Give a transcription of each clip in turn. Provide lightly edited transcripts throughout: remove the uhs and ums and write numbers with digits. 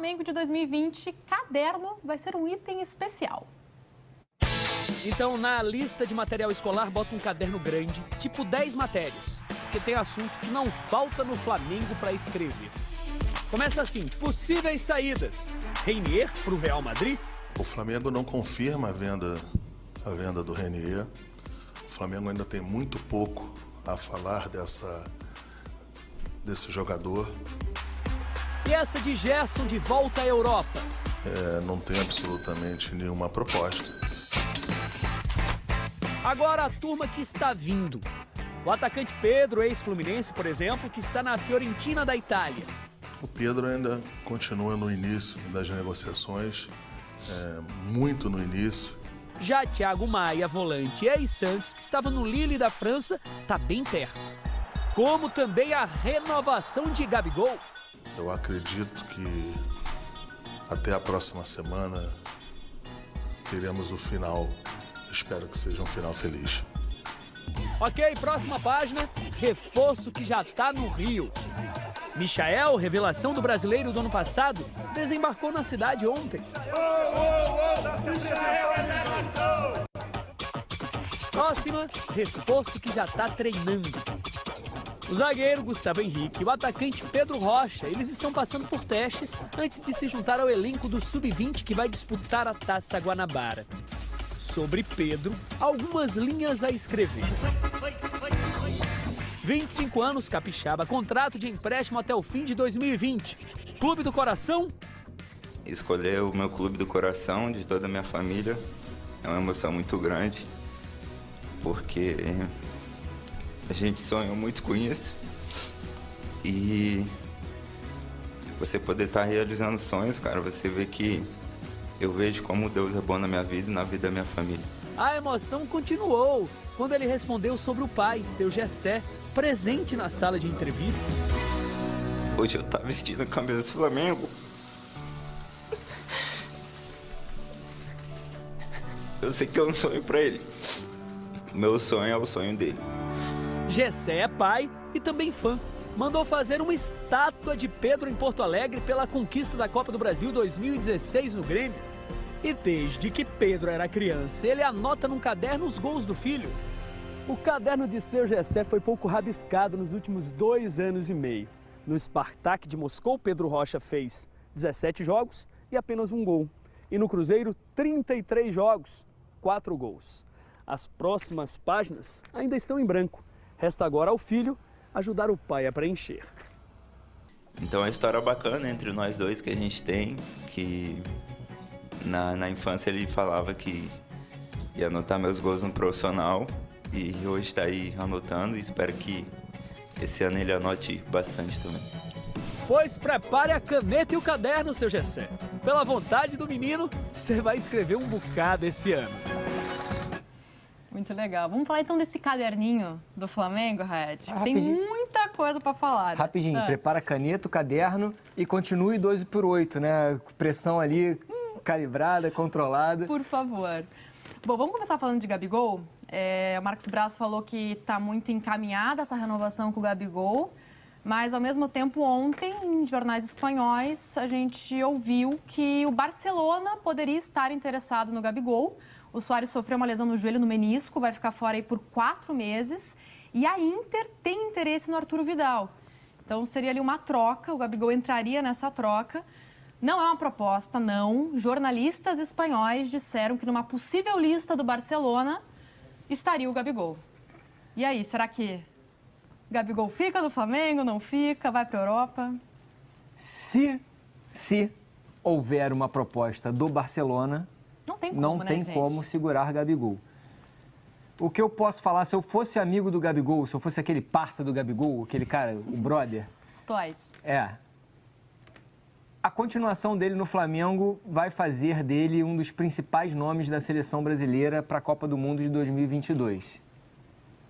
Flamengo de 2020, caderno vai ser um item especial. Então, na lista de material escolar, bota um caderno grande, tipo 10 matérias, porque tem assunto que não falta no Flamengo para escrever. Começa assim, possíveis saídas. Reinier para o Real Madrid. O Flamengo não confirma a venda do Reinier. O Flamengo ainda tem muito pouco a falar desse jogador. E essa de Gerson de volta à Europa? Não tem absolutamente nenhuma proposta. Agora a turma que está vindo. O atacante Pedro, ex-fluminense, por exemplo, que está na Fiorentina da Itália. O Pedro ainda continua no início das negociações, muito no início. Já Thiago Maia, volante ex-Santos, que estava no Lille da França, está bem perto. Como também a renovação de Gabigol. Eu acredito que até a próxima semana teremos o final. Espero que seja um final feliz. Ok, próxima página. Reforço que já está no Rio. Michael, revelação do brasileiro do ano passado, desembarcou na cidade ontem. Próxima, reforço que já está treinando. O zagueiro Gustavo Henrique e o atacante Pedro Rocha, eles estão passando por testes antes de se juntar ao elenco do Sub-20 que vai disputar a Taça Guanabara. Sobre Pedro, algumas linhas a escrever. 25 anos, capixaba, contrato de empréstimo até o fim de 2020. Clube do coração? Escolher o meu clube do coração, de toda a minha família, é uma emoção muito grande, porque a gente sonha muito com isso e você poder estar realizando sonhos, cara, você vê que eu vejo como Deus é bom na minha vida e na vida da minha família. A emoção continuou quando ele respondeu sobre o pai, seu Gessé, presente na sala de entrevista. Hoje eu tava vestindo a camisa do Flamengo. Eu sei que é um sonho pra ele. Meu sonho é o sonho dele. Gessé é pai e também fã. Mandou fazer uma estátua de Pedro em Porto Alegre pela conquista da Copa do Brasil 2016 no Grêmio. E desde que Pedro era criança, ele anota num caderno os gols do filho. O caderno de seu Gessé foi pouco rabiscado nos últimos 2 anos e meio. No Spartak de Moscou, Pedro Rocha fez 17 jogos e apenas 1 gol. E no Cruzeiro, 33 jogos, 4 gols. As próximas páginas ainda estão em branco. Resta agora ao filho ajudar o pai a preencher. Então é uma história bacana entre nós dois que a gente tem, que na infância ele falava que ia anotar meus gols no profissional e hoje está aí anotando e espero que esse ano ele anote bastante também. Pois prepare a caneta e o caderno, seu Gessé. Pela vontade do menino, você vai escrever um bocado esse ano. Muito legal. Vamos falar então desse caderninho do Flamengo, Raed. Tem Rapidinho. muita coisa para falar. Né? Rapidinho, prepara a caneta, o caderno e continue 12x8, né? Pressão ali calibrada, controlada. Por favor. Bom, vamos começar falando de Gabigol. O Marcos Braz falou que está muito encaminhada essa renovação com o Gabigol, mas ao mesmo tempo ontem, em jornais espanhóis, a gente ouviu que o Barcelona poderia estar interessado no Gabigol. O Suárez sofreu uma lesão no joelho, no menisco, vai ficar fora aí por 4 meses. E a Inter tem interesse no Arturo Vidal. Então seria ali uma troca, o Gabigol entraria nessa troca. Não é uma proposta, não. Jornalistas espanhóis disseram que numa possível lista do Barcelona estaria o Gabigol. E aí, será que Gabigol fica no Flamengo, não fica, vai para a Europa? Se houver uma proposta do Barcelona, não tem como segurar Gabigol. O que eu posso falar, se eu fosse amigo do Gabigol, se eu fosse aquele parça do Gabigol, aquele cara, o brother... Toys. A continuação dele no Flamengo vai fazer dele um dos principais nomes da seleção brasileira para a Copa do Mundo de 2022.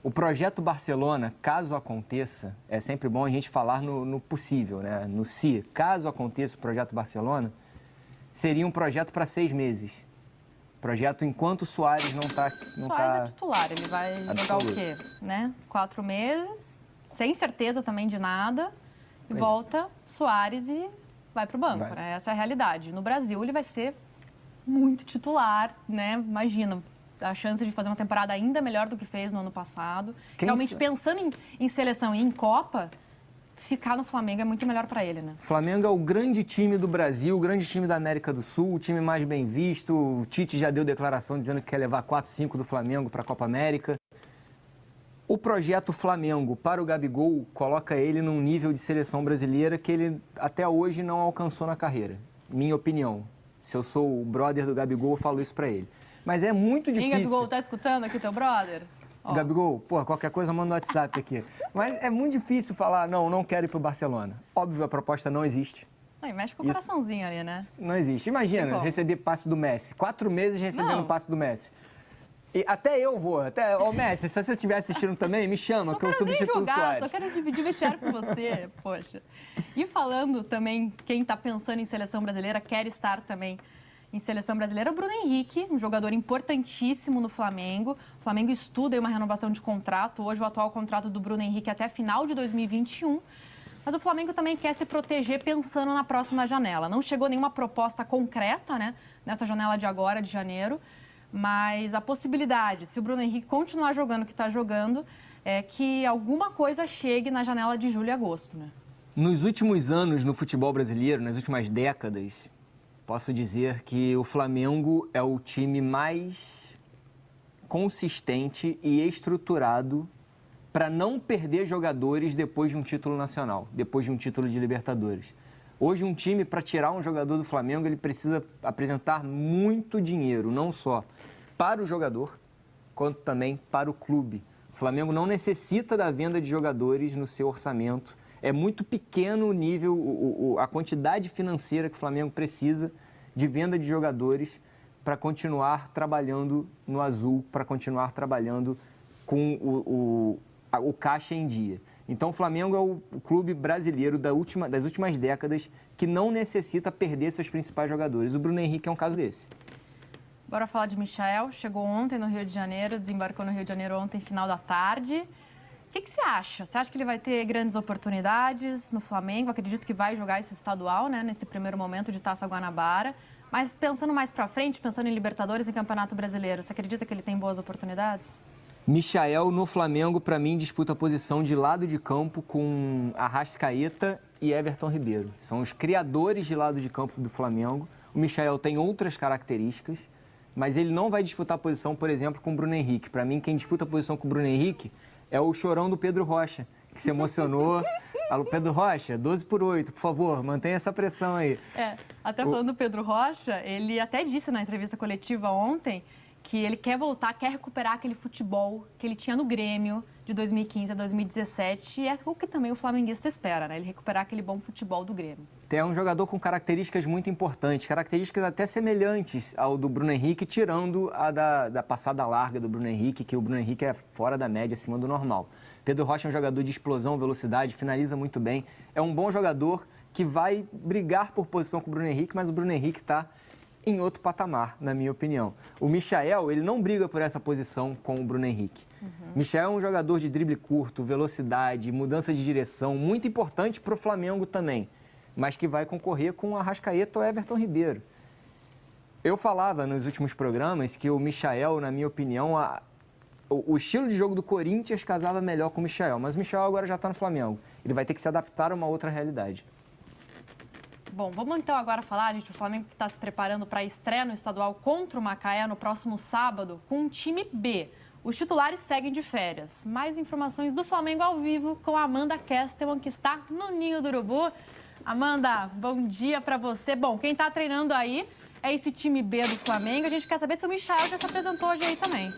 O projeto Barcelona, caso aconteça, é sempre bom a gente falar no possível, né? No se. Caso aconteça o projeto Barcelona, seria um projeto para 6 meses. Projeto enquanto o Suárez não está... Suárez é titular, ele vai jogar o quê? Né? 4 meses, sem certeza também de nada, e volta Suárez e vai para o banco, né? Essa é a realidade. No Brasil, ele vai ser muito titular, né? Imagina, a chance de fazer uma temporada ainda melhor do que fez no ano passado. Realmente, pensando em seleção e em Copa, ficar no Flamengo é muito melhor para ele, né? Flamengo é o grande time do Brasil, o grande time da América do Sul, o time mais bem visto. O Tite já deu declaração dizendo que quer levar 4, 5 do Flamengo para a Copa América. O projeto Flamengo para o Gabigol coloca ele num nível de seleção brasileira que ele até hoje não alcançou na carreira. Minha opinião. Se eu sou o brother do Gabigol, eu falo isso para ele. Mas é muito difícil. Gabigol, tá escutando aqui teu brother? Ó. Gabigol, pô, qualquer coisa manda no WhatsApp aqui. Mas é muito difícil falar, não quero ir pro Barcelona. Óbvio, a proposta não existe. Aí mexe com o coraçãozinho ali, né? Não existe. Imagina, receber passe do Messi. 4 meses recebendo passe do Messi. E até eu vou. Ô, Messi, se você estiver assistindo também, me chama, que eu substituo o Suárez. Só quero dividir vestiário com você, poxa. E falando também, quem tá pensando em seleção brasileira, quer estar também em seleção brasileira, o Bruno Henrique, um jogador importantíssimo no Flamengo. O Flamengo estuda uma renovação de contrato. Hoje o atual contrato do Bruno Henrique é até final de 2021. Mas o Flamengo também quer se proteger pensando na próxima janela. Não chegou nenhuma proposta concreta, né, nessa janela de agora, de janeiro. Mas a possibilidade, se o Bruno Henrique continuar jogando o que está jogando, é que alguma coisa chegue na janela de julho e agosto, né? Nos últimos anos no futebol brasileiro, nas últimas décadas, posso dizer que o Flamengo é o time mais consistente e estruturado para não perder jogadores depois de um título nacional, depois de um título de Libertadores. Hoje, um time, para tirar um jogador do Flamengo, ele precisa apresentar muito dinheiro, não só para o jogador, quanto também para o clube. O Flamengo não necessita da venda de jogadores no seu orçamento. É muito pequeno o nível, a quantidade financeira que o Flamengo precisa de venda de jogadores para continuar trabalhando no azul, para continuar trabalhando com o caixa em dia. Então, o Flamengo é o clube brasileiro das últimas décadas que não necessita perder seus principais jogadores. O Bruno Henrique é um caso desse. Bora falar de Michael. Chegou ontem no Rio de Janeiro, desembarcou no Rio de Janeiro ontem, final da tarde. O que você acha? Você acha que ele vai ter grandes oportunidades no Flamengo? Acredito que vai jogar esse estadual, né, nesse primeiro momento de Taça Guanabara. Mas pensando mais pra frente, pensando em Libertadores e Campeonato Brasileiro, você acredita que ele tem boas oportunidades? Michael, no Flamengo, para mim, disputa a posição de lado de campo com Arrascaeta e Everton Ribeiro. São os criadores de lado de campo do Flamengo. O Michael tem outras características, mas ele não vai disputar a posição, por exemplo, com o Bruno Henrique. Para mim, quem disputa a posição com o Bruno Henrique é o chorão do Pedro Rocha, que se emocionou. Alô, Pedro Rocha, 12/8, por favor, mantenha essa pressão aí. Até falando do Pedro Rocha, ele até disse na entrevista coletiva ontem que ele quer voltar, quer recuperar aquele futebol que ele tinha no Grêmio de 2015 a 2017. E é o que também o flamenguista espera, né? Ele recuperar aquele bom futebol do Grêmio. É um jogador com características muito importantes, características até semelhantes ao do Bruno Henrique, tirando a da passada larga do Bruno Henrique, que o Bruno Henrique é fora da média, acima do normal. Pedro Rocha é um jogador de explosão, velocidade, finaliza muito bem. É um bom jogador que vai brigar por posição com o Bruno Henrique, mas o Bruno Henrique está em outro patamar, na minha opinião. O Michael, ele não briga por essa posição com o Bruno Henrique. Michael é um jogador de drible curto, velocidade, mudança de direção, muito importante para o Flamengo também, mas que vai concorrer com o Arrascaeta ou Everton Ribeiro. Eu falava nos últimos programas que o Michael, na minha opinião, o estilo de jogo do Corinthians casava melhor com o Michael, mas o Michael agora já está no Flamengo. Ele vai ter que se adaptar a uma outra realidade. Bom, vamos então agora falar, gente, o Flamengo está se preparando para a estreia no estadual contra o Macaé no próximo sábado com um time B. Os titulares seguem de férias. Mais informações do Flamengo ao vivo com a Amanda Kestelman, que está no Ninho do Urubu. Amanda, bom dia para você. Bom, quem está treinando aí é esse time B do Flamengo. A gente quer saber se o Michael já se apresentou hoje aí também.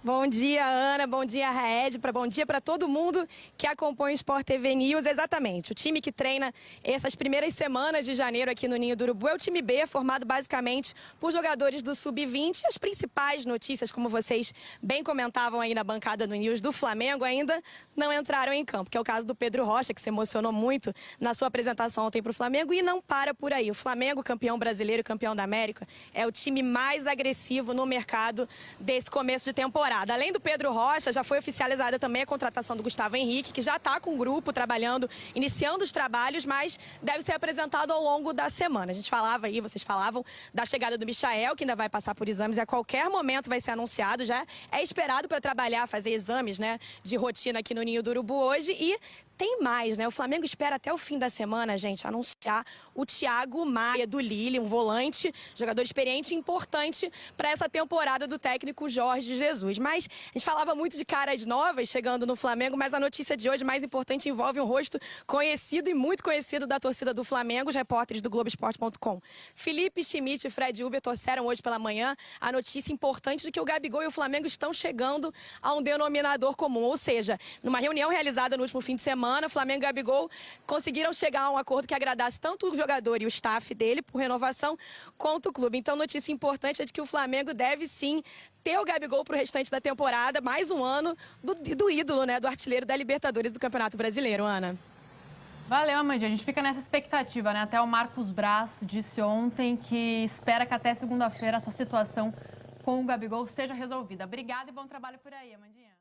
Bom dia, Ana. Bom dia, Raed. Bom dia para todo mundo que acompanha o Sport TV News. Exatamente. O time que treina essas primeiras semanas de janeiro aqui no Ninho do Urubu é o time B, formado basicamente por jogadores do Sub-20. As principais notícias, como vocês bem comentavam aí na bancada do News do Flamengo, ainda não entraram em campo, que é o caso do Pedro Rocha, que se emocionou muito na sua apresentação ontem para o Flamengo, e não para por aí. O Flamengo, campeão brasileiro, campeão da América, é o time mais agressivo no mercado desse começo de temporada. temporada. Além do Pedro Rocha, já foi oficializada também a contratação do Gustavo Henrique, que já está com o grupo trabalhando, iniciando os trabalhos, mas deve ser apresentado ao longo da semana. A gente falava aí, vocês falavam da chegada do Michael, que ainda vai passar por exames e a qualquer momento vai ser anunciado, já é esperado para trabalhar, fazer exames, né, de rotina aqui no Ninho do Urubu hoje. E tem mais, né? O Flamengo espera até o fim da semana, gente, anunciar o Thiago Maia do Lille, um volante, jogador experiente e importante para essa temporada do técnico Jorge Jesus. Mas a gente falava muito de caras novas chegando no Flamengo, mas a notícia de hoje mais importante envolve um rosto conhecido e muito conhecido da torcida do Flamengo, os repórteres do Globoesporte.com. Felipe Schmidt e Fred Uber trouxeram hoje pela manhã a notícia importante de que o Gabigol e o Flamengo estão chegando a um denominador comum, ou seja, numa reunião realizada no último fim de semana, Flamengo e Gabigol conseguiram chegar a um acordo que agradasse tanto o jogador e o staff dele por renovação, quanto o clube. Então, notícia importante é de que o Flamengo deve sim ter o Gabigol para o restante da temporada, mais um ano do ídolo, né, do artilheiro da Libertadores do Campeonato Brasileiro, Ana. Valeu, Amandinha. A gente fica nessa expectativa, né? Até o Marcos Braz disse ontem que espera que até segunda-feira essa situação com o Gabigol seja resolvida. Obrigada e bom trabalho por aí, Amandinha.